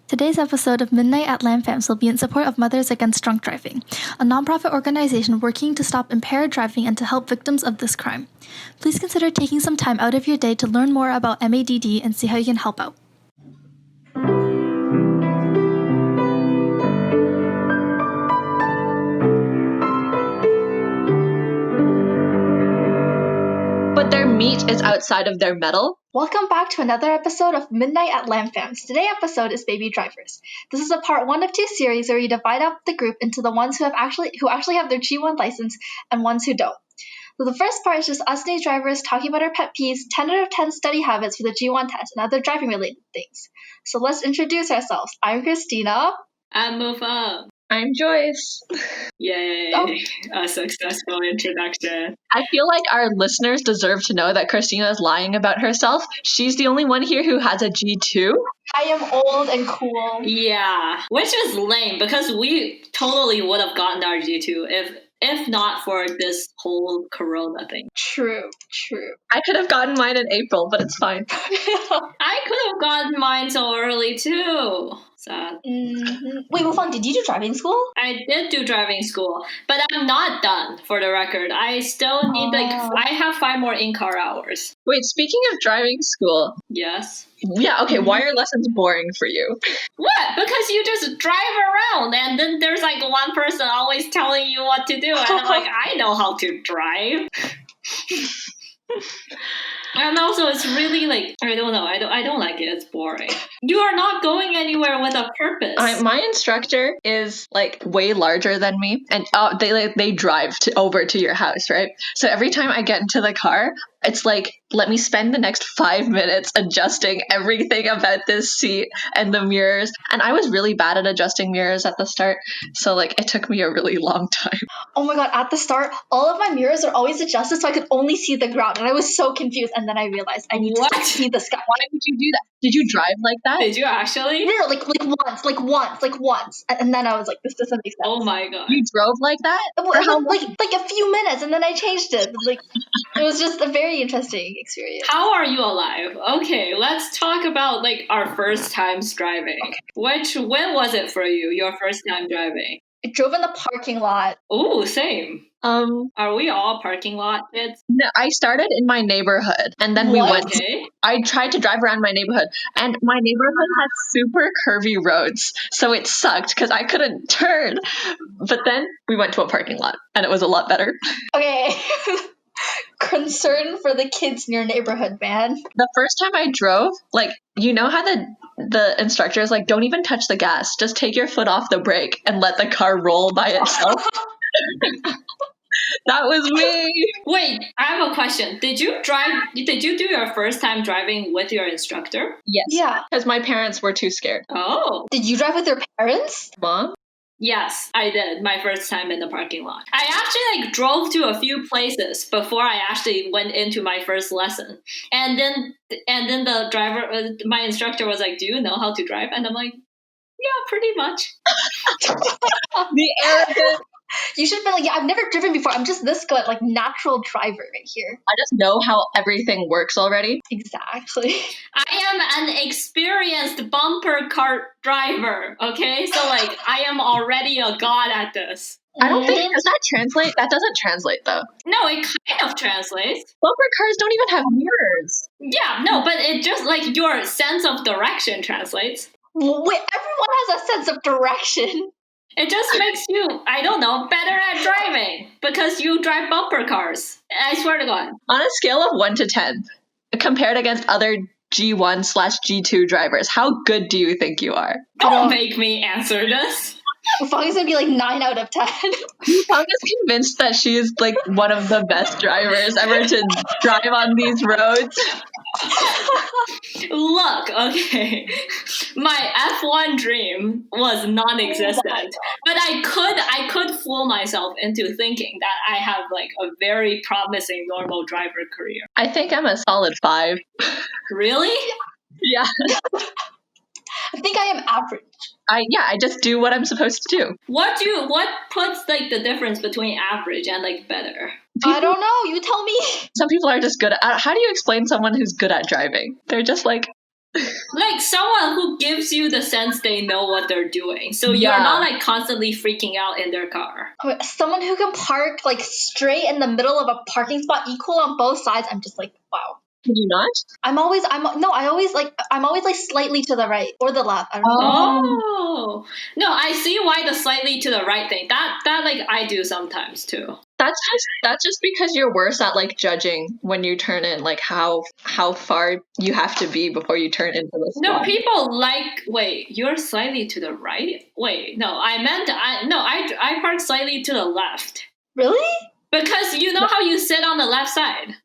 Today's episode of Midnight at LAMFAM will be in support of Mothers Against Drunk Driving, a nonprofit organization working to stop impaired driving and to help victims of this crime. Please consider taking some time out of your day to learn more about MADD and see how you can help out. But their meat is outside of their metal. Welcome back to another episode of Midnight at LAMFAM. Today's episode is Baby Drivers. This is a part 1 of 2 series where we divide up the group into the ones who actually have their G1 license and ones who don't. So the first part is just us new drivers talking about our pet peeves, 10 out of 10 study habits for the G1 test, and other driving related things. So let's introduce ourselves. I'm Christina. I'm LAMFAM. I'm Joyce. Yay, a successful introduction. I feel like our listeners deserve to know that Christina is lying about herself. She's the only one here who has a G2. I am old and cool. Yeah, which is lame because we totally would have gotten our G2 if not for this whole Corona thing. True. I could have gotten mine in April, but it's fine. I could have gotten mine so early too. Sad. Mm-hmm. Wait, Wufang, did you do driving school? I did do driving school, but I'm not done, for the record. I still need, I have 5 more in-car hours. Wait, speaking of driving school. Yes? Yeah, okay, why are lessons boring for you? What? Because you just drive around, and then there's one person always telling you what to do, and I'm like, I know how to drive. And also, it's really I don't know. I don't like it. It's boring. You are not going anywhere with a purpose. My instructor is way larger than me, and they drive over to your house, right? So every time I get into the car, it's let me spend the next 5 minutes adjusting everything about this seat and the mirrors. And I was really bad at adjusting mirrors at the start, so it took me a really long time. Oh my god, at the start, all of my mirrors are always adjusted so I could only see the ground, and I was so confused. And then I realized I need to see the sky. Why would you do that? Did you drive like that? Did you actually? No, once. And then I was like, this doesn't make sense. Oh my god. You drove like that? Like a few minutes, and then I changed it. It was just a very interesting experience. How are you alive? Okay, let's talk about our first times driving. Okay. When was it for you, your first time driving? I drove in the parking lot. Ooh, same. Are we all parking lot kids? No, I started in my neighborhood, and then we went. Okay. I tried to drive around my neighborhood, and my neighborhood had super curvy roads, so it sucked because I couldn't turn. But then we went to a parking lot, and it was a lot better. Okay. Concern for the kids in your neighborhood, man. The first time I drove, you know how the instructor is don't even touch the gas, just take your foot off the brake and let the car roll by itself. That was me. Wait, I have a question. Did you do your first time driving with your instructor? Yes. Yeah. Because my parents were too scared. Oh. Did you drive with your parents? Mom? Yes, I did. My first time in the parking lot. I actually drove to a few places before I actually went into my first lesson. And then the driver, my instructor was like, "Do you know how to drive?" And I'm like, "Yeah, pretty much." The arrogant. You should have been like, "Yeah, I've never driven before. I'm just this good, natural driver right here." I just know how everything works already. Exactly. I am an experienced bumper cart driver, okay? So, I am already a god at this. I don't think, does that translate? That doesn't translate, though. No, it kind of translates. Bumper cars don't even have mirrors. Yeah, no, but it just, your sense of direction translates. Wait, everyone has a sense of direction. It just makes you, I don't know, better at driving because you drive bumper cars. I swear to God. On a scale of 1 to 10, compared against other G1/G2 drivers, how good do you think you are? Don't make me answer this. Wufang is going to be 9 out of 10. Wufang is convinced that she is one of the best drivers ever to drive on these roads. Look, okay, my F1 dream was non-existent, but I could fool myself into thinking that I have a very promising normal driver career. I think I'm a solid 5. Really? Yeah. I think I am average. I just do what I'm supposed to do. What puts the difference between average and better? I don't know. You tell me. Some people are just good at. How do you explain someone who's good at driving? They're just Like someone who gives you the sense they know what they're doing. So you're Yeah. not like constantly freaking out in their car. Someone who can park like straight in the middle of a parking spot, equal on both sides. I'm just like, wow. Can you not? I'm always like slightly to the right or the left. I don't know. Oh. No, I see why the slightly to the right thing. That like I do sometimes too. That's just because you're worse at like judging when you turn in, like how far you have to be before you turn into the No, spot. people like wait, you're slightly to the right? Wait, no, I park slightly to the left. Really? Because you know how you sit on the left side?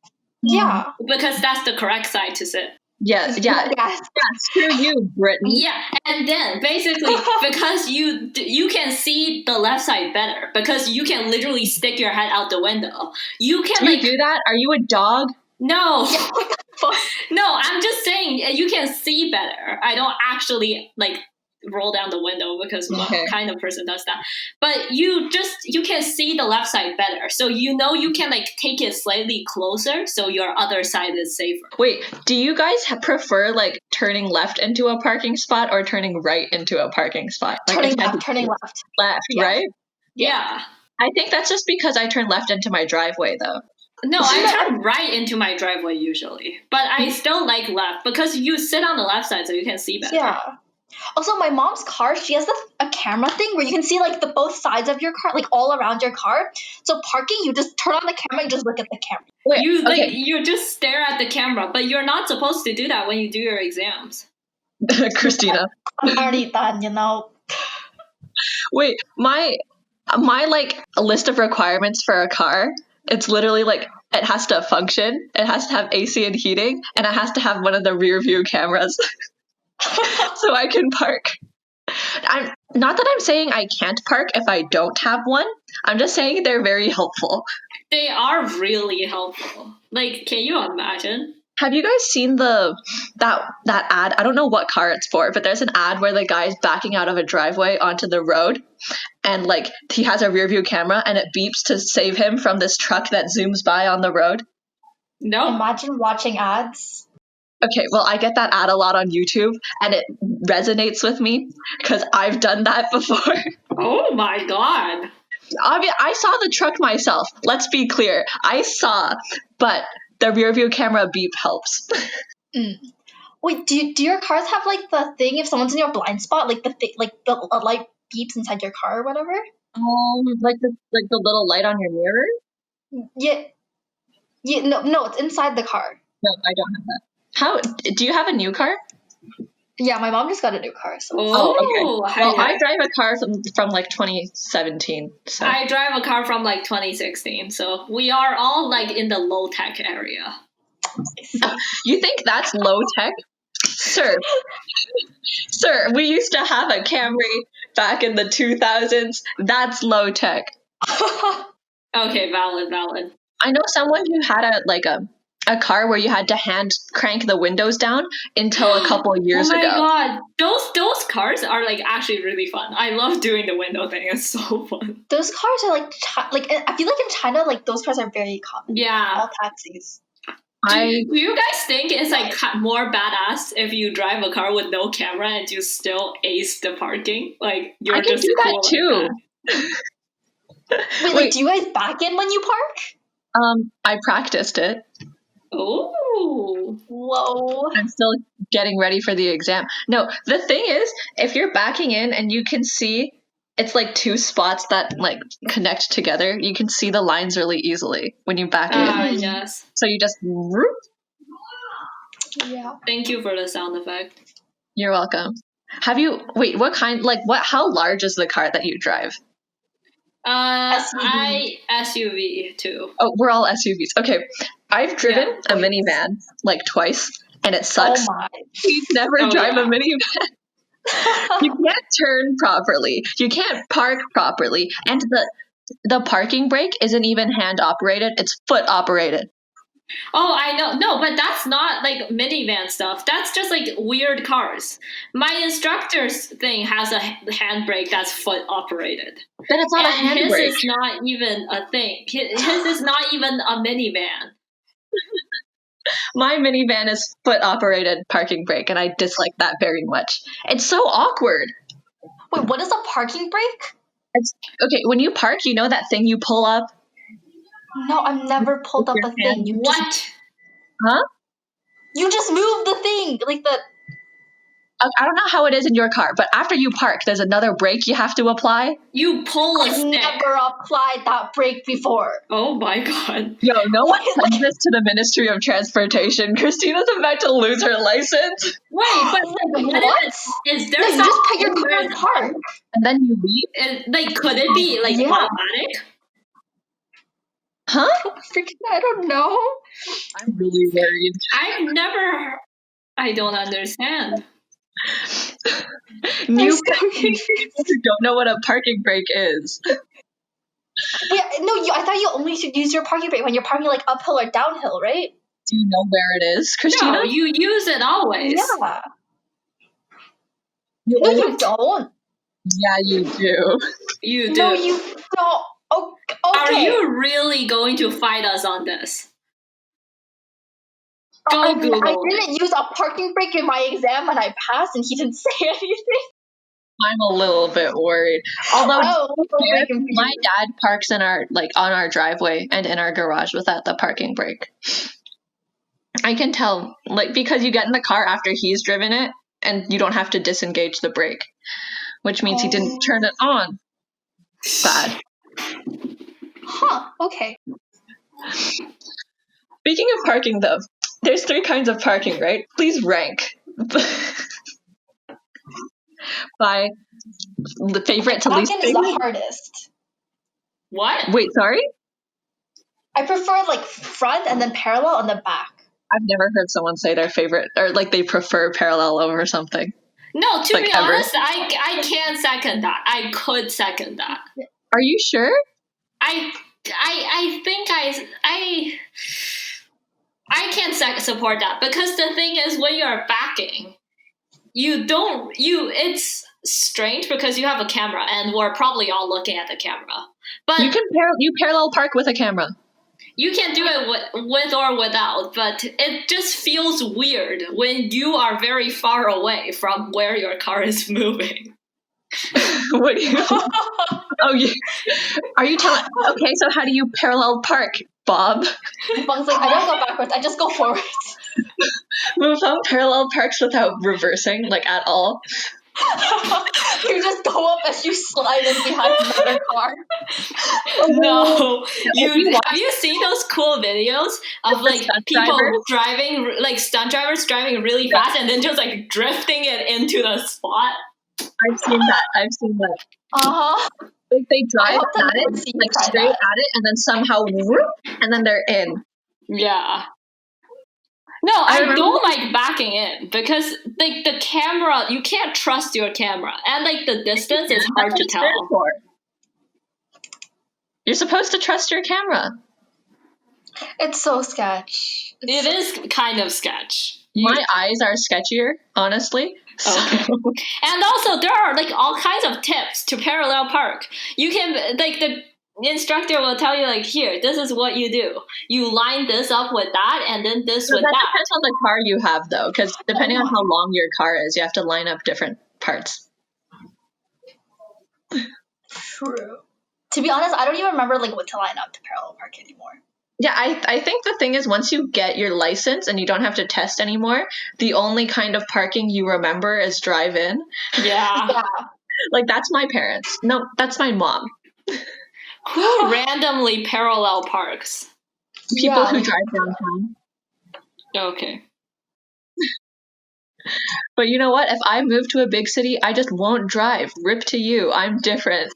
Yeah. Because that's the correct side to sit. Yeah. Yes. Screw you, Britain. Yeah, and then basically because you can see the left side better because you can literally stick your head out the window. You can Do you do that? Are you a dog? no. Fuck. No, I'm just saying you can see better. I don't actually like roll down the window because Okay. what kind of person does that? But you can see the left side better. So you know you can like take it slightly closer so your other side is safer. Wait, do you guys prefer like turning left into a parking spot or turning right into a parking spot? Like Turning if you had left, to turning choose left. left, Yeah. right? Yeah. I think that's just because I turn left into my driveway though. No, I turn right into my driveway usually. But I still like left because you sit on the left side so you can see better. Yeah. Also, my mom's car, she has a camera thing where you can see like the both sides of your car, like all around your car. So parking, you just turn on the camera and just look at the camera. Wait, You just stare at the camera, but you're not supposed to do that when you do your exams. Christina. I'm already done, you know. Wait, my like list of requirements for a car, it's literally like it has to function, it has to have AC and heating, and it has to have one of the rear view cameras so I can park. I'm not that I'm saying I can't park if I don't have one. I'm just saying they're very helpful. They are really helpful. Like, can you imagine? Have you guys seen that ad? I don't know what car it's for, but there's an ad where the guy's backing out of a driveway onto the road and like he has a rear view camera and it beeps to save him from this truck that zooms by on the road. No. Imagine watching ads. Okay, well, I get that ad a lot on YouTube and it resonates with me because I've done that before. Oh my god. I saw the truck myself. Let's be clear. I saw, but the rear view camera beep helps. Wait, do your cars have like the thing if someone's in your blind spot, like the light beeps inside your car or whatever? Like the little light on your mirror? Yeah. Yeah, no, it's inside the car. No, I don't have that. How do you have a new car? Yeah, my mom just got a new car, so Okay. Well, I drive a car from like 2017. So I drive a car from like 2016, so we are all like in the low tech area. you think that's low tech? Sir, we used to have a Camry back in the 2000s. That's low tech. Okay, valid. I know someone who had a car where you had to hand crank the windows down until a couple of years ago. Oh my god, those cars are like actually really fun. I love doing the window thing. It's so fun. Those cars are like I feel like in China, like those cars are very common. Yeah. All taxis. Do you guys think it's like more badass if you drive a car with no camera and you still ace the parking? Like you're I can just do cool that too. Wait, like, do you guys back in when you park? I practiced it. Oh. Whoa. I'm still getting ready for the exam. No, the thing is, if you're backing in and you can see it's like two spots that like connect together, you can see the lines really easily when you back in. Yes. So you just whoop. Yeah. Thank you for the sound effect. You're welcome. How large is the car that you drive? I SUV too. Oh, we're all SUVs. Okay. I've driven a minivan like twice and it sucks. Oh my. Please never drive a minivan. You can't turn properly. You can't park properly. And the parking brake isn't even hand operated, it's foot operated. Oh, I know. No, but that's not like minivan stuff. That's just like weird cars. My instructor's thing has a handbrake that's foot operated. Then it's not a And his handbrake. is not even a thing. His is not even a minivan. My minivan is foot operated parking brake, and I dislike that very much. It's so awkward. Wait, what is a parking brake? It's okay when you park. You know that thing you pull up, No, I've never pulled up your a thing. hand. What? huh? You just move the thing, like the. I don't know how it is in your car, but after you park, there's another brake you have to apply. You pull a I've stick. never applied that brake before. Oh my god. Yo, no one What is sends this to the Ministry of Transportation. Christina's about to lose her license, Wait, but What? is there No, you just put your something car in park. and then you leave. like could it be like Yeah. automatic? Huh? Freaking, I don't know. I'm really worried. I don't understand. New I'm so people confused. who don't know what a parking brake is. Wait, no, I thought you only should use your parking brake when you're parking like uphill or downhill, right? Do you know where it is, Christina? No, you use it always. Yeah. You No, only- you don't. Yeah, you do. You do. No, you don't. Oh, okay. Are you really going to fight us on this? Go I Google. didn't use a parking brake in my exam and I passed, and he didn't say anything. I'm a little bit worried. Although Oh, fair, confused. my dad parks in our on our driveway and in our garage without the parking brake. I can tell, because you get in the car after he's driven it, and you don't have to disengage the brake, which means he didn't turn it on. Sad. Huh, okay. Speaking of parking, though, there's 3 kinds of parking, right? Please rank by the favorite to least Second is the favorite. hardest. What? Wait, sorry? I prefer like front and then parallel and then back. I've never heard someone say their favorite, or they prefer parallel over something. No, to be ever. honest, I can't second that. I could second that. Are you sure? I think I can't support that because the thing is when you're backing, it's strange because you have a camera and we're probably all looking at the camera. But you parallel park with a camera. you can do it with or without, but it just feels weird when you are very far away from where your car is moving. What do you? Are you telling? Okay, so how do you parallel park, Bob? Bob's like, I don't go backwards, I just go forwards. LAMFAM parallel parks without reversing, at all. You just go up as you slide in behind another car. No, you have you seen those cool videos of stunt people drivers? driving, stunt drivers driving really fast and then just drifting it into the spot? I've seen that. Uh-huh. They drive hope that at never it, see you try straight that. at it, and then somehow whoop, and then they're in. Yeah. No, I don't like backing in because the camera, you can't trust your camera, and the distance is hard to tell. You're supposed to trust your camera. It's so sketch. It is kind of sketch. My eyes are sketchier, honestly. Okay. And also, there are all kinds of tips to parallel park. You can the instructor will tell you here, this is what you do. You line this up with that, and then this with that. Depends on the car you have, though, because depending on how long your car is, you have to line up different parts. True. To be honest, I don't even remember what to line up to parallel park anymore. Yeah, I think the thing is once you get your license and you don't have to test anymore, the only kind of parking you remember is drive-in. Yeah. Yeah. That's my parents. No, that's my mom. Who randomly parallel parks? People who drive downtown. Okay. But you know what? If I move to a big city, I just won't drive. Rip to you. I'm different.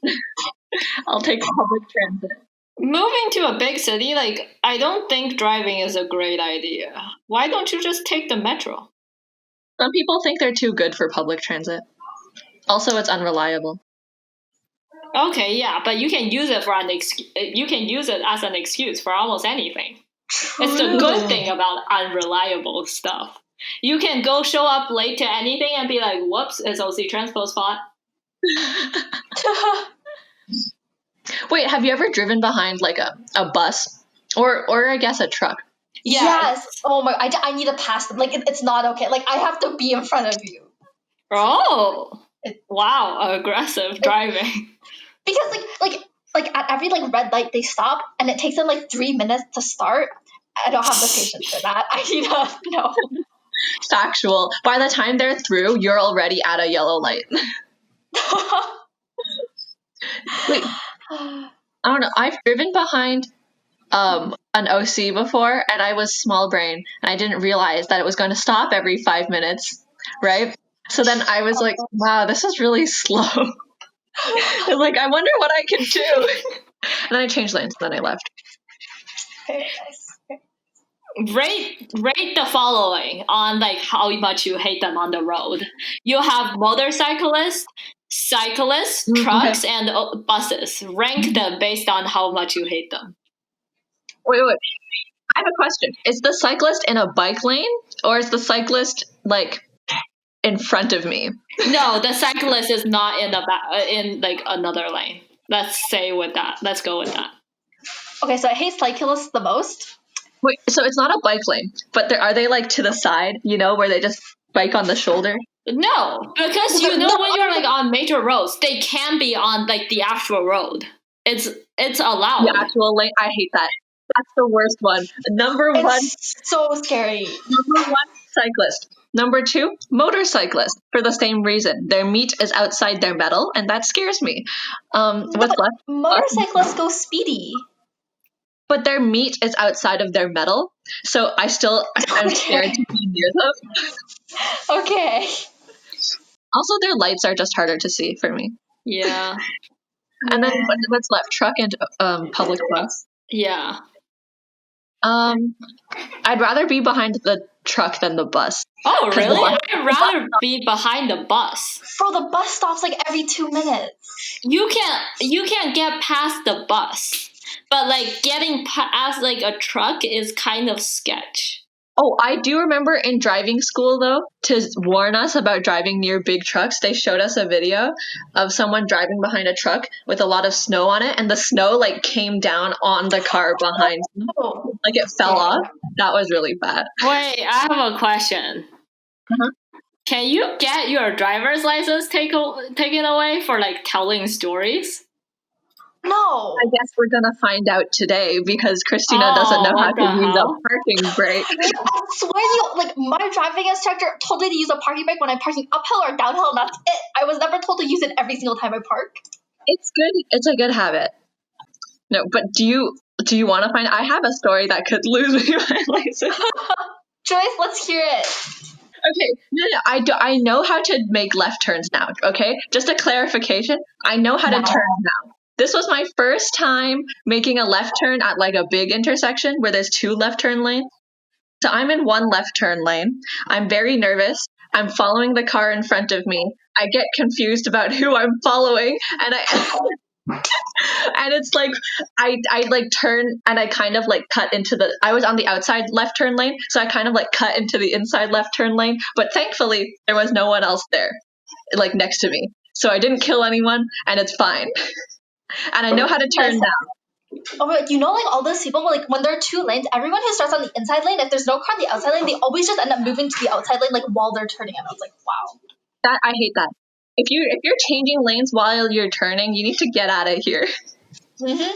I'll take public transit. Moving to a big city, I don't think driving is a great idea. Why don't you just take the metro? Some people think they're too good for public transit. Also, it's unreliable. Okay, yeah, but you can use it for you can use it as an excuse for almost anything. It's the good thing about unreliable stuff. You can go show up late to anything and be like, whoops, it's OC Transpo's fault. Wait, have you ever driven behind a bus or I guess a truck? Yeah. Yes. Oh my, I need to pass them. Like, it's not okay. Like, I have to be in front of you. Oh. Wow, aggressive driving. Because like at every like red light they stop and it takes them like 3 minutes to start. I don't have the patience for that. I need to know. Factual. By the time they're through, you're already at a yellow light. Wait, I don't know. I've driven behind an OC before, and I was small brain, and I didn't realize that it was going to stop every 5 minutes, right? So then I was like, wow, this is really slow. I'm like, I wonder what I can do. And then I changed lanes, and then I left. Very nice. Rate the following on like how much you hate them on the road. You have motorcyclists, cyclists, trucks, and buses. Rank them based on how much you hate them. Wait. I have a question. Is the cyclist in a bike lane, or is the cyclist like in front of me? No, the cyclist is not in in like another lane. Let's go with that. Okay, so I hate cyclists the most. Wait, so it's not a bike lane, but are they like to the side, where they just bike on the shoulder? No, because when you're like on major roads, they can be on like the actual road. It's allowed. The actual lane, I hate that. That's the worst one. Number one, so scary. Number one, cyclist. Number two, motorcyclist. For the same reason, their meat is outside their metal, and that scares me. What's left? Motorcyclists go speedy. But their meat is outside of their metal, so I'm scared to be near them. Okay. Also, their lights are just harder to see for me. Yeah. And then what's left? Truck and public bus. Yeah. I'd rather be behind the truck than the bus. Oh, really? I'd rather be behind the bus. Bro, the bus stops like every 2 minutes. You can't get past the bus. But like getting past like a truck is kind of sketch. Oh, I do remember in driving school though, to warn us about driving near big trucks, they showed us a video of someone driving behind a truck with a lot of snow on it, and the snow like came down on the car behind them. Like it fell off. That was really bad. Wait, I have a question. Uh-huh. Can you get your driver's license taken away for like telling stories? No. I guess we're gonna find out today because Christina doesn't know how to use a parking brake. I swear to you, like my driving instructor told me to use a parking brake when I'm parking uphill or downhill, and that's it. I was never told to use it every single time I park. It's good. It's a good habit. No, but do you want to find? I have a story that could lose me my license. Joyce, let's hear it. Okay, no, I know how to make left turns now. Okay, just a clarification. I know how to turn now. This was my first time making a left turn at like a big intersection where there's 2 left turn lanes. So I'm in one left turn lane. I'm very nervous. I'm following the car in front of me. I get confused about who I'm following, and and it's like I like turn and I kind of like cut into I was on the outside left turn lane, so I kind of like cut into the inside left turn lane, but thankfully there was no one else there like next to me. So I didn't kill anyone and it's fine. And I know how to turn now. Oh, but like all those people, like when there are 2 lanes, everyone who starts on the inside lane, if there's no car on the outside lane, they always just end up moving to the outside lane like while they're turning. And I was like, wow. That I hate that. If you're changing lanes while you're turning, you need to get out of here. Mm-hmm.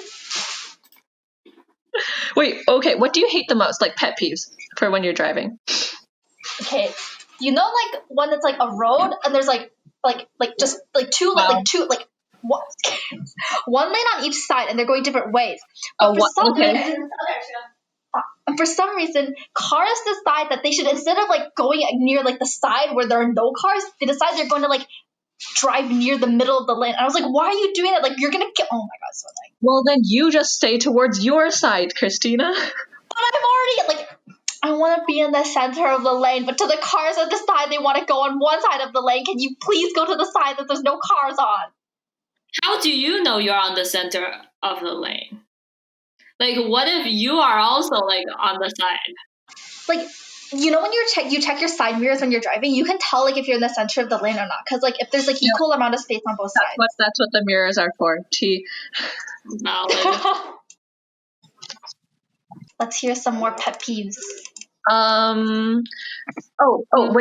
Wait, okay, what do you hate the most? Like pet peeves for when you're driving? Okay, like when it's like a road and there's like just like two one lane on each side and they're going different ways. But for some reason, cars decide that they should, instead of like going near like the side where there are no cars, they decide they're going to like drive near the middle of the lane. And I was like, why are you doing that? Like, you're gonna get. Oh my god, so annoying. Well, then you just stay towards your side, Christina. But I'm already like, I want to be in the center of the lane, but to the cars that decide they want to go on one side of the lane, can you please go to the side that there's no cars on? How do you know you're on the center of the lane? Like, what if you are also like on the side? Like, when you check your side mirrors when you're driving, you can tell like if you're in the center of the lane or not, because like if there's like equal amount of space on both sides. That's what the mirrors are for. Valid. Let's hear some more pet peeves. When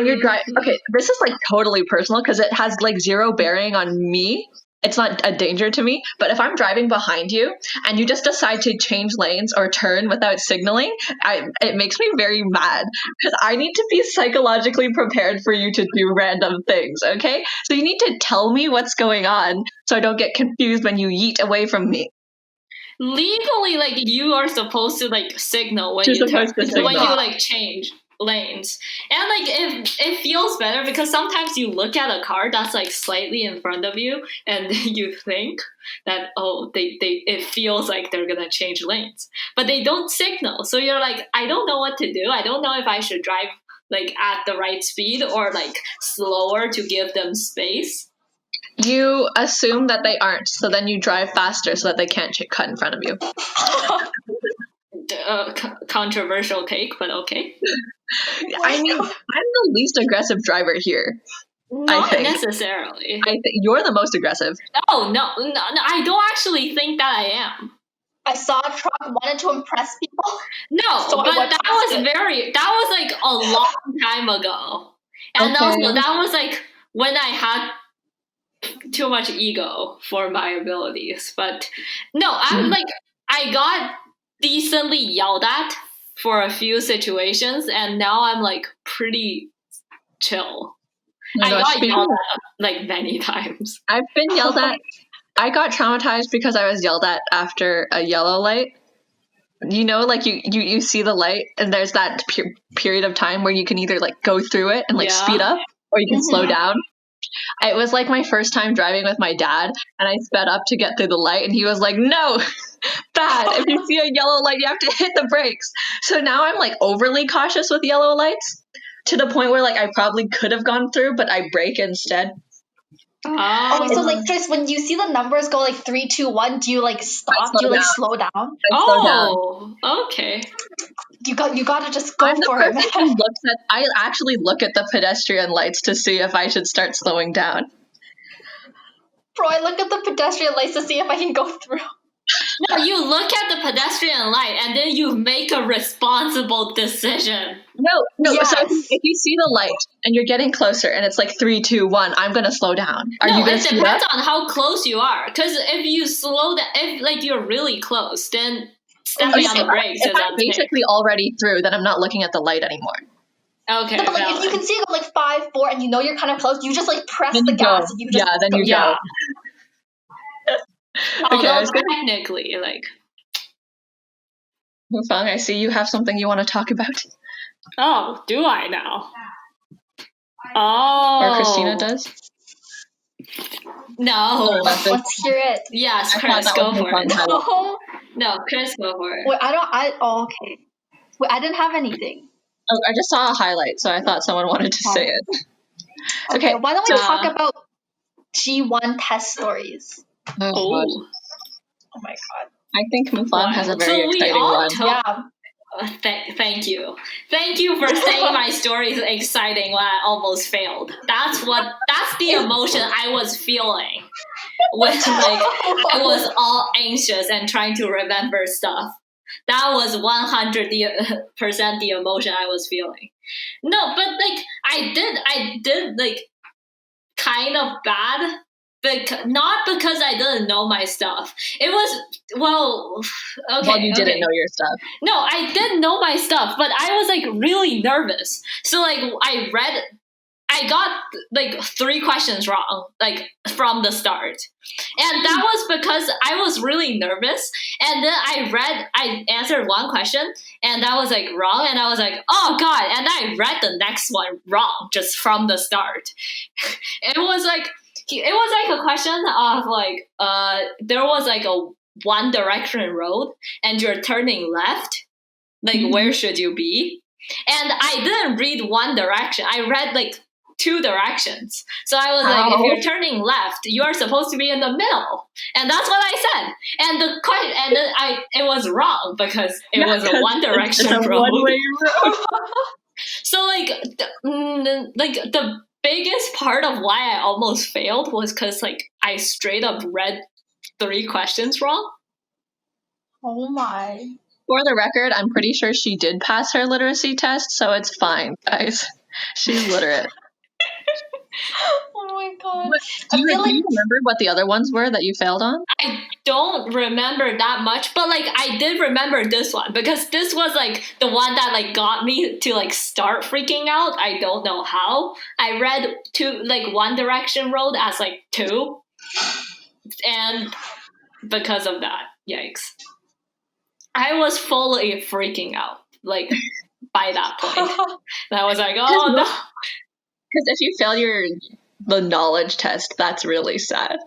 you're driving. Okay, this is like totally personal because it has like zero bearing on me. It's not a danger to me. But if I'm driving behind you and you just decide to change lanes or turn without signaling, it makes me very mad because I need to be psychologically prepared for you to do random things. Okay, so you need to tell me what's going on so I don't get confused when you yeet away from me. Legally, like you are supposed to like signal when You're you supposed to when signal. you like change lanes, and like it feels better because sometimes you look at a car that's like slightly in front of you and you think that it feels like they're gonna change lanes, but they don't signal, so you're like, I don't know what to do. I don't know if I should drive like at the right speed or like slower to give them space. You assume that they aren't, so then you drive faster so that they can't cut in front of you. Controversial take, but okay. I mean, I'm the least aggressive driver here. Not think. necessarily. I think you're the most aggressive. Oh no, I don't actually think that I am. I saw a truck, wanted to impress people. No, So but that was like a long time ago. And Okay. also that was like when I had too much ego for my abilities. But no, I'm like, I got decently yelled at for a few situations, and now I'm like pretty chill. I got yelled at like many times. I've been yelled at. I got traumatized because I was yelled at after a yellow light. You know, like you see the light and there's that period of time where you can either like go through it and like speed up or you can slow down. It was like my first time driving with my dad and I sped up to get through the light and he was like, no, bad. If you see a yellow light, you have to hit the brakes. So now I'm like overly cautious with yellow lights to the point where like I probably could have gone through, but I brake instead. Oh, so like Joyce, when you see the numbers go like 3, 2, 1, do you like stop? Do you like slow down? Okay. You got to just go I'm for the it. person who I actually look at the pedestrian lights to see if I should start slowing down. Bro, I look at the pedestrian lights to see if I can go through. No, you look at the pedestrian light and then you make a responsible decision. No. Yes. So if you see the light and you're getting closer and it's like 3, 2, 1, I'm gonna slow down. Are you gonna it depends on how close you are. Because if you slow down, if like you're really close, then stepping on the brakes if I'm basically already through, then I'm not looking at the light anymore. Okay. No, but like if you can see it go like 5, 4, and you know you're kind of close, you just like press then the gas. Go. And you just then you go. Although technically, like. Fang, I see you have something you want to talk about. Oh, do I now? Oh. Or Christina does? No. Let's hear it. Yes, Chris, go for it. No, Chris, go for it. Wait, okay. Wait, I didn't have anything. Oh, I just saw a highlight, so I thought someone wanted to say it. Okay, why don't we talk about G1 test stories? Oh my god. I think Mufang has a very exciting one. Yeah. Thank you. Thank you for saying my story is exciting when I almost failed. That's the emotion I was feeling when like I was all anxious and trying to remember stuff. That was 100% the emotion I was feeling. No, but like I did like kind of bad. Not because I didn't know my stuff. It was, okay. Well, you didn't know your stuff. No, I did know my stuff, but I was like really nervous. So like I got like 3 questions wrong, like from the start. And that was because I was really nervous. And then I answered 1 question and that was like wrong. And I was like, oh God. And I read the next one wrong just from the start. It was like a question of like, there was like a one direction road and you're turning left. Like, where should you be? And I didn't read one direction. I read like 2 directions. So I was like, if you're turning left, you're supposed to be in the middle. And that's what I said. And then it was wrong because it was a one direction road. One-way road. So like the biggest part of why I almost failed was because like I straight up read 3 questions wrong. Oh my. For the record, I'm pretty sure she did pass her literacy test, so it's fine, guys. She's literate. Oh my god. Do I feel like you remember what the other ones were that you failed on? I don't remember that much, but like I did remember this one because this was like the one that like got me to like start freaking out. I don't know how. I read One Direction Road as like 2, and because of that, yikes. I was fully freaking out, like by that point. And I was like, oh no. Because if you fail the knowledge test, that's really sad.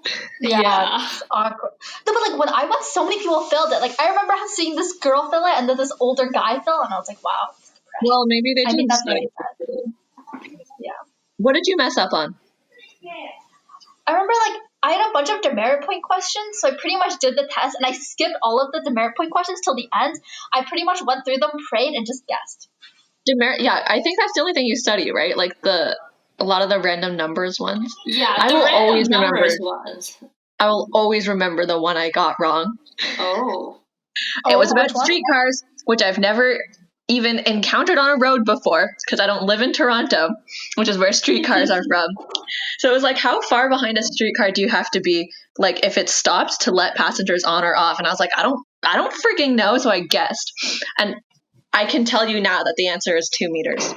Yeah. It's awkward. No, but like when I went, so many people failed it. Like I remember seeing this girl fail it, and then this older guy fail, and I was like, wow. Well, maybe they I think didn't that's study. really sad. Yeah. What did you mess up on? I remember like I had a bunch of demerit point questions, so I pretty much did the test, and I skipped all of the demerit point questions till the end. I pretty much went through them, prayed, and just guessed. Demerit, yeah, I think that's the only thing you study, right? Like a lot of the random numbers ones. Yeah, I the will random always numbers remember. ones. I will always remember the one I got wrong. Oh. It was about which one? streetcars, which I've never even encountered on a road before because I don't live in Toronto, which is where streetcars are from. So it was like, how far behind a streetcar do you have to be, like if it stops to let passengers on or off? And I was like, I don't freaking know, so I guessed. And I can tell you now that the answer is 2 meters.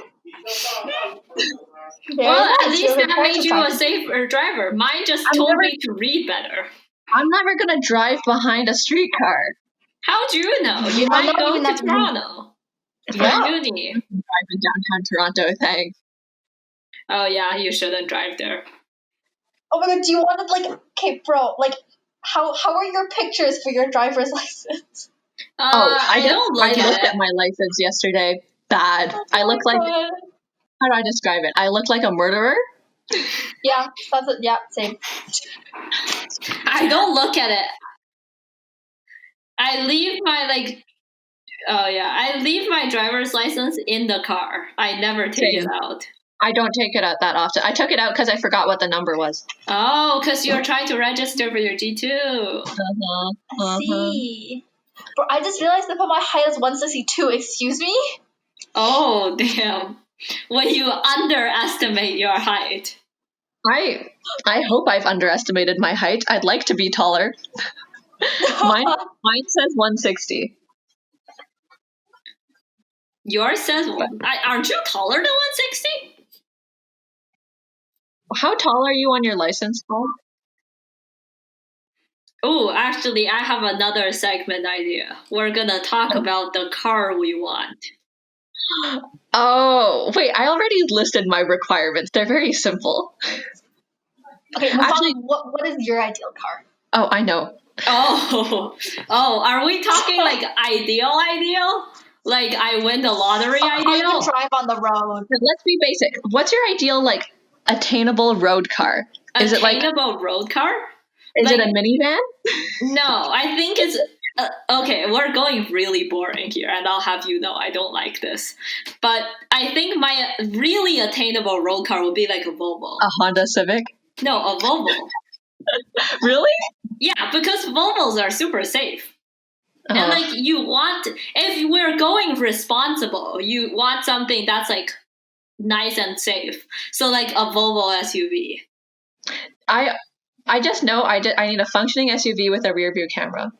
Well, at least Your that parents made are you a talking. safer driver. Mine just told me to read better. I'm never gonna drive behind a streetcar. How do you know? You Yeah, might no, go you to never- Toronto for Yeah. uni. Drive in downtown Toronto, thanks. Oh yeah, you shouldn't drive there. Oh my god, do you want to like? Okay, bro. Like, how are your pictures for your driver's license? I don't look I looked at at it. my license yesterday. Bad. I look Oh like, my God. how do I describe it? I look like a murderer. Yeah, that's it. Yeah, same. I don't look at it. I leave my I leave my driver's license in the car. I never take it Same. out. I don't take it out that often. I took it out because I forgot what the number was. Oh, because you're trying to register for your G2. I see. Bro, I just realized that my height is 162. Excuse me? Oh, damn. When you underestimate your height. I hope I've underestimated my height. I'd like to be taller. Mine says 160. Yours says, aren't you taller than 160? How tall are you on your license, Paul? Oh, actually, I have another segment idea. We're gonna talk about the car we want. Oh, wait, I already listed my requirements. They're very simple. Okay, Actually- what is your ideal car? Oh, I know. Oh, are we talking like ideal? Like I win the lottery How you ideal? drive on the road? Let's be basic. What's your ideal, like, attainable road car? Is it like, Attainable road car? is it like- a minivan? No, I think it's okay. We're going really boring here, and I'll have you know I don't like this. But I think my really attainable road car would be like a Volvo. A Honda Civic? No, a Volvo. Really? Yeah, because Volvos are super safe. And like if we're going responsible, you want something that's like nice and safe. So like a Volvo SUV. I just know I need a functioning SUV with a rear view camera.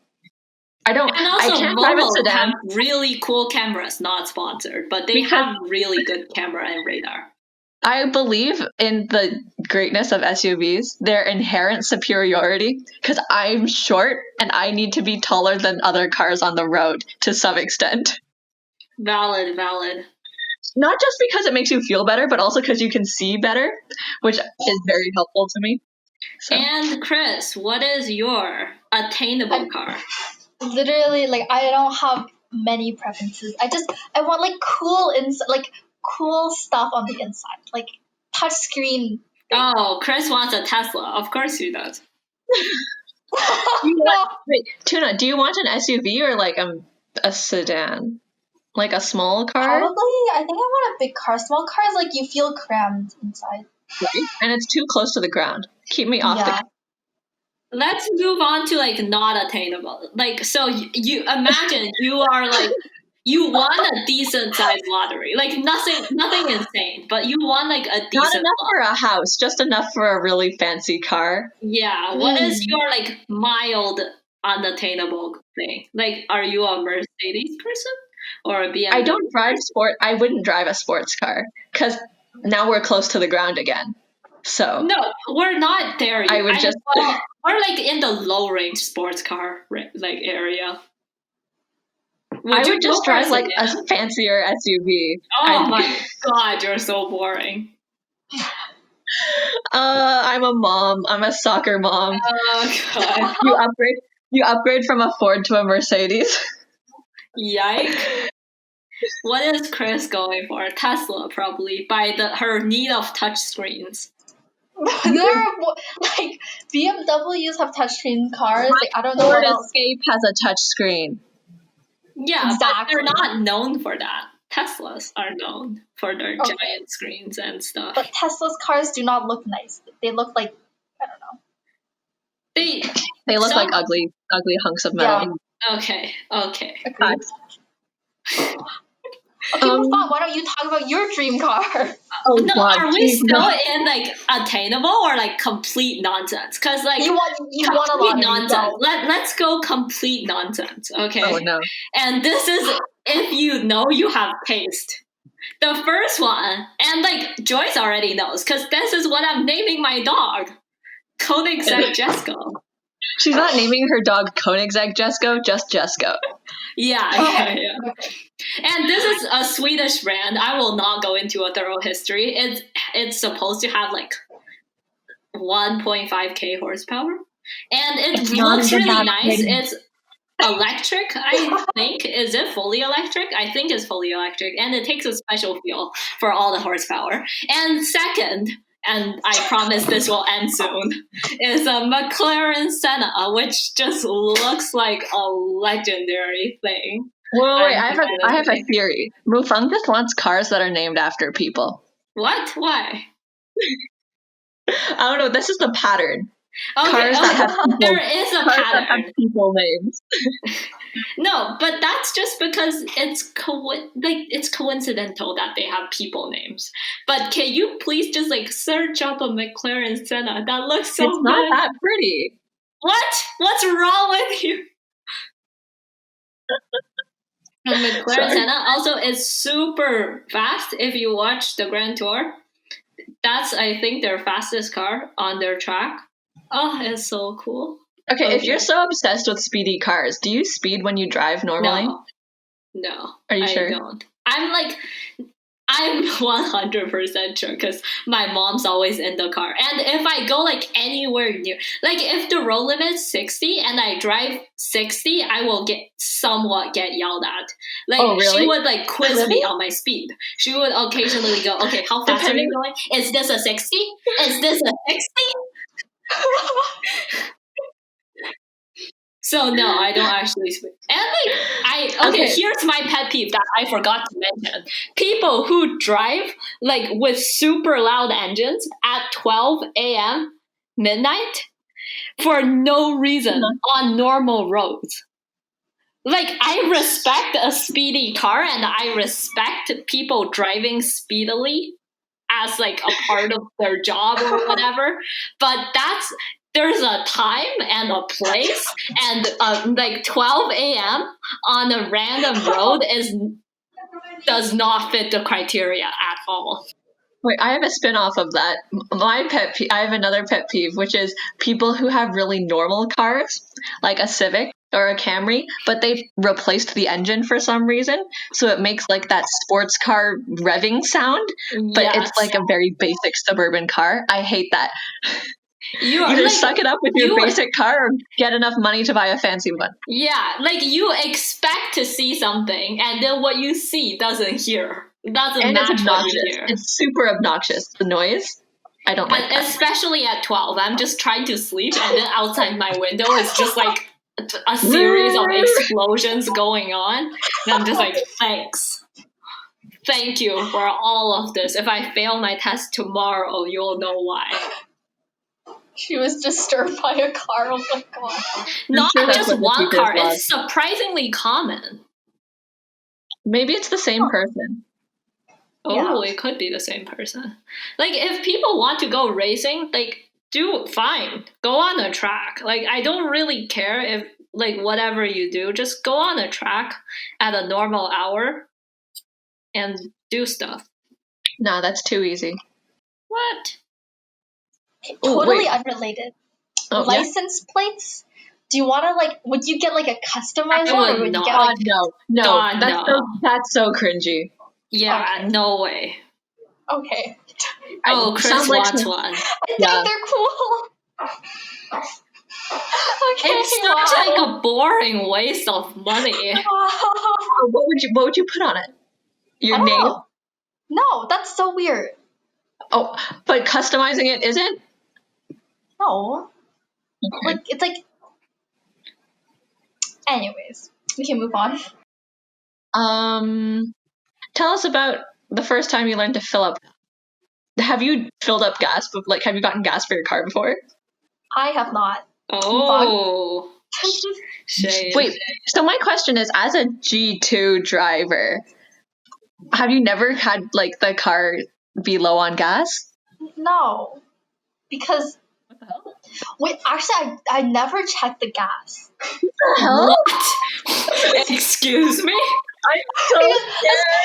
And also I can't drive a Volvos sedan. have really cool cameras, not sponsored, but they have really good camera and radar. I believe in the greatness of SUVs, their inherent superiority, because I'm short and I need to be taller than other cars on the road to some extent. Valid. Not just because it makes you feel better, but also because you can see better, which is very helpful to me. So. And Chris, what is your attainable car? Literally, like I don't have many preferences. I want like cool stuff on the inside, like touch screen. Oh, Chris wants a Tesla. Of course he does. Wait, Tuna, do you want an SUV or like a sedan? Like a small car? Probably, I think I want a big car. Small cars, like you feel crammed inside. Right? And it's too close to the ground. Keep me off the Yeah. let's move on to like not attainable. Like, so you imagine you are like you won a decent sized lottery, like nothing insane, but you won like a Not decent enough lot. for a house, just enough for a really fancy car. Yeah, what is your like mild unattainable thing? Like, are you a Mercedes person or a BMW? I don't drive sport. I wouldn't drive a sports car because now we're close to the ground again. So No, we're not there yet. I would just. Well, we're like in the low range sports car like area. I you would just go drive for like a sedan? fancier SUV. Oh my god, you're so boring. I'm a mom. I'm a soccer mom. Oh god. You upgrade. You upgrade from a Ford to a Mercedes. Yikes. What is Chris going for? Tesla, probably, by her need of touch screens. There are like BMWs have touchscreen cars. Like, I don't know Ford what else. Escape has a touch screen. Yeah, Exactly. but they're not known for that. Teslas are known for their giant screens and stuff. But Tesla's cars do not look nice. They look like, I don't know. They look like ugly hunks of metal. Yeah. Okay. Agreed. Okay, move on. Why don't you talk about your dream car? Oh No, God, are we geez, still no. in like attainable or like complete nonsense? Because like You want a complete lot. nonsense. Let's go complete nonsense. Okay. Oh no. And this is if you know you have taste. The first one, and like Joyce already knows, because this is what I'm naming my dog, Koenigsegg Jesko. She's not naming her dog Koenigsegg Jesko, just Jesko. Yeah. And this is a Swedish brand. I will not go into a thorough history. It's supposed to have like 1.5k horsepower, and it looks really nice. It's electric, I think. Is it fully electric? I think it's fully electric, and it takes a special fuel for all the horsepower. And second, and I promise this will end soon, is a McLaren Senna, which just looks like a legendary thing. Well, wait, I have a theory. Mufang just wants cars that are named after people. What? Why? I don't know. This is the pattern. Okay, Cars that have people, there is a cars that have pattern. people names. No, but that's just because it's it's coincidental that they have people names. But can you please just like search up a McLaren Senna? That looks so It's good. not that pretty. What? What's wrong with you? The McLaren Senna also is super fast. If you watch the Grand Tour, that's I think their fastest car on their track. Oh, it's so cool. Okay, if you're so obsessed with speedy cars, do you speed when you drive normally? No. Are you I sure? don't. I'm 100% sure because my mom's always in the car. And if I go like anywhere near, like if the road limit's 60 and I drive 60, I will somewhat get yelled at. Like Oh, really? she would like quiz me on my speed. She would occasionally go, okay, how fast are you going? Is this a 60? Is this a 60? So no, I don't actually speak. And like here's my pet peeve that I forgot to mention. People who drive like with super loud engines at 12 a.m. midnight for no reason on normal roads. Like I respect a speedy car and I respect people driving speedily as like a part of their job or whatever, but there's a time and a place, and like 12 a.m. on a random road does not fit the criteria at all. Wait, I have a spin-off of that. I have another pet peeve, which is people who have really normal cars, like a Civic or a Camry, but they've replaced the engine for some reason, so it makes like that sports car revving sound, but it's like a very basic suburban car. I hate that. Either like, suck it up with your basic car or get enough money to buy a fancy one. Yeah, like you expect to see something, and then what you see doesn't match it's what you hear. It's super obnoxious. The noise, I don't like that. Especially at 12. I'm just trying to sleep, and then outside my window is just like a series of explosions going on. And I'm just like, thanks. Thank you for all of this. If I fail my test tomorrow, you'll know why. She was disturbed by a car. Oh my god. Not sure that's just what the one teachers car. love. It's surprisingly common. Maybe it's the same person. Oh, Yeah. it could be the same person. Like, if people want to go racing, like, fine. Go on a track. Like, I don't really care if, like, whatever you do, just go on a track at a normal hour and do stuff. No, that's too easy. What? Oh, Totally wait. unrelated. Oh, yeah? License plates. Do you want to like? Would you get like a customized I one, would or would you get not. like? No. God, That's so cringy. Yeah, Okay. no way. Okay. Oh, Chris Sounds like wants some- one. I think Yeah. they're cool. Okay. It's such like a boring waste of money. Oh, what would you put on it? Your I don't name? know. No, that's so weird. Oh, but customizing it isn't? No, Okay. like it's like. Anyways, we can move on. Tell us about the first time you learned to fill up. Have you filled up gas? Like, have you gotten gas for your car before? I have not. Oh, shame. Wait, so my question is, as a G2 driver, have you never had like the car be low on gas? No, because What the hell? wait, actually, I never checked the gas. Hell? What? Excuse me? I'm so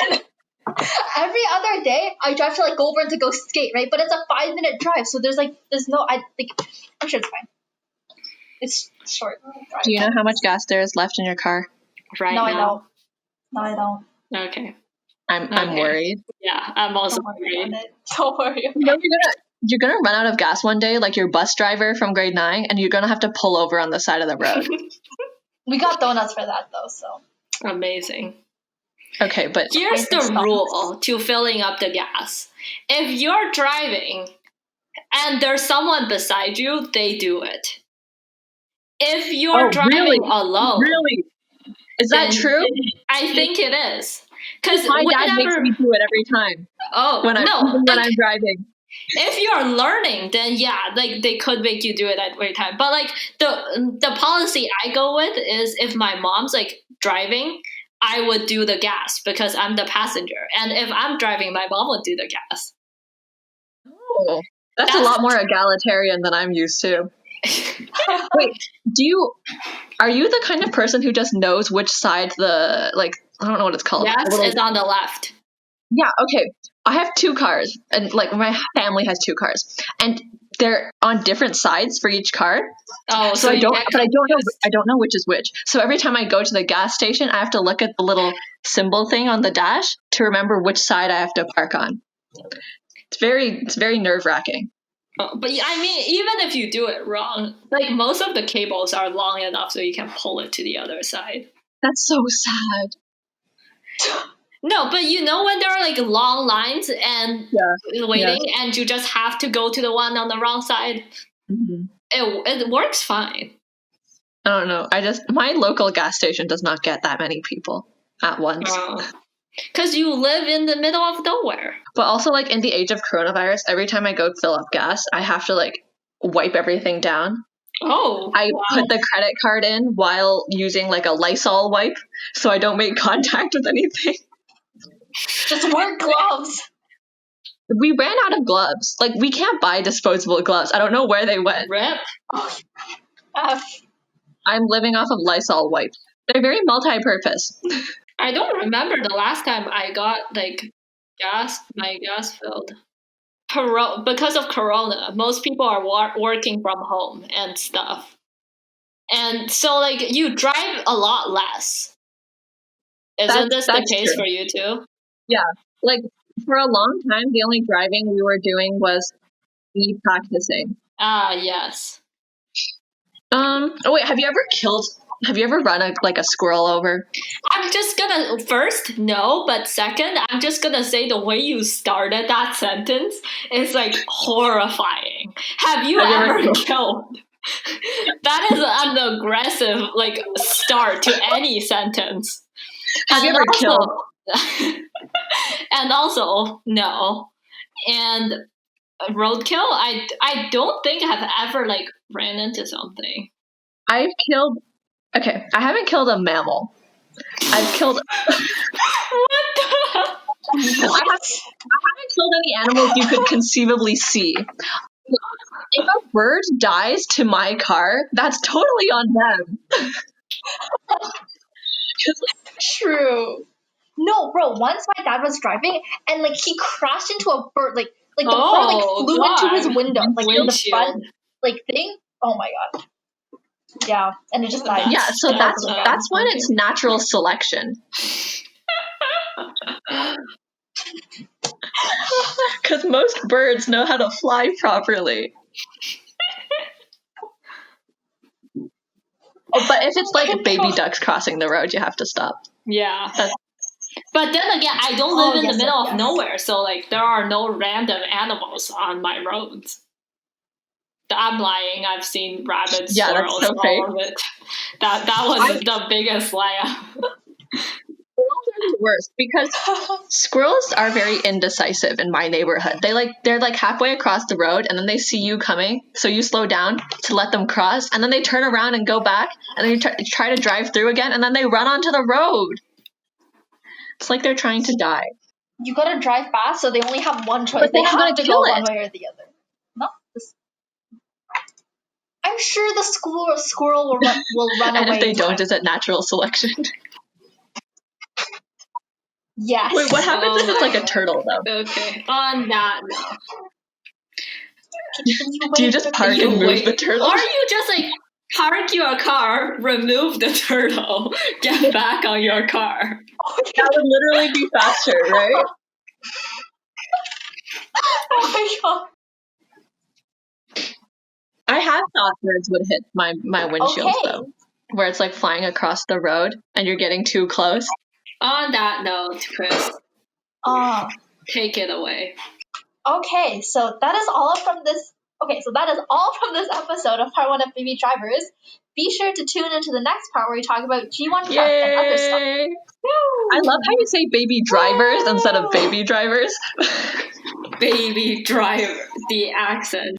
scared. Every other day, I drive to like go over and to go skate, right? But it's a 5-minute drive, so there's no. I think I'm sure it's fine. It's short. Drive. Do you know how much gas there is left in your car? Right No, I now. don't. No, I don't. Okay. I'm Okay. worried. Yeah, I'm also Don't worry worried. about it. Don't worry. About No, you're gonna run out of gas one day, like your bus driver from grade 9, and you're gonna have to pull over on the side of the road. We got donuts for that though, so. Amazing. Okay, but Here's the Stop. rule to filling up the gas. If you're driving and there's someone beside you, they do it. If you're driving alone, really, is that then true? I think it is. Because My dad makes me do it every time when I'm driving. if you're learning, then yeah, like they could make you do it at every time. But like the policy I go with is if my mom's like driving, I would do the gas because I'm the passenger, and if I'm driving, my mom would do the gas. Oh, that's a lot more egalitarian than I'm used to. Wait, are you the kind of person who just knows which side I don't know what it's called. Yes, it's on the left. Yeah, okay. I have 2 cars, and like my family has 2 cars, and they're on different sides for each car. Oh, So I don't know which is which. So every time I go to the gas station, I have to look at the little symbol thing on the dash to remember which side I have to park on. It's very nerve-wracking. But I mean, even if you do it wrong, like most of the cables are long enough so you can pull it to the other side. That's so sad. No, but you know when there are like long lines and waiting, and you just have to go to the one on the wrong side. Mm-hmm. It works fine. I don't know. My local gas station does not get that many people at once. Because you live in the middle of nowhere. But also, like, in the age of coronavirus, every time I go fill up gas, I have to, like, wipe everything down. Oh. I put the credit card in while using, like, a Lysol wipe so I don't make contact with anything. Just wear gloves. We ran out of gloves. Like, we can't buy disposable gloves. I don't know where they went. Rip. I'm living off of Lysol wipes. They're very multi-purpose. I don't remember the last time I got like my gas filled. Because of Corona, most people are working from home and stuff, and so like you drive a lot less. Isn't this the case for you too? Yeah, like for a long time, the only driving we were doing was speed practicing. Ah, yes. Oh wait, have you ever run a squirrel over? I'm just gonna first no, but second, I'm just gonna say the way you started that sentence is like horrifying. Have you ever killed? That is an aggressive like start to any sentence. Have you ever killed? And also no, and roadkill. I don't think I've ever like ran into something. I haven't killed a mammal. I've killed. What the? I haven't killed any animals you could conceivably see. If a bird dies to my car, that's totally on them. True. No, bro. Once my dad was driving, and like he crashed into a bird. Like the bird like flew into his window, like in the front like thing. Oh my god. Yeah, and it just died. Yeah, so that's when it's natural selection. Because most birds know how to fly properly. Oh, but if it's like baby ducks crossing the road, you have to stop. Yeah. But then again, I don't live in the middle of yes. nowhere, so like there are no random animals on my roads. I'm lying. I've seen rabbits, squirrels, that's so all of it. That was the biggest lie. Squirrels are the worst because squirrels are very indecisive in my neighborhood. They're like halfway across the road and then they see you coming, so you slow down to let them cross, and then they turn around and go back, and then you try to drive through again, and then they run onto the road. It's like they're trying to die. You gotta drive fast, so they only have one choice. But they have to go it. one way or the other. No, I'm sure the squirrel will run and away. if they don't, is it natural selection? Yes. Wait, what happens if it's like a turtle, though? Okay. On that note. Do you just park and move the turtle? Or you just like park your car, remove the turtle, get back on your car. That would literally be faster, right? Oh my god. I have thought birds would hit my windshield, though. Where it's like flying across the road and you're getting too close. On that note, Chris, take it away. Okay, so that is all from this. Okay, so that is all from this episode of Part 1 of Baby Drivers. Be sure to tune into the next part where we talk about G1 truck and other stuff. Woo! I love how you say baby drivers instead of baby drivers. Baby driver, the accent.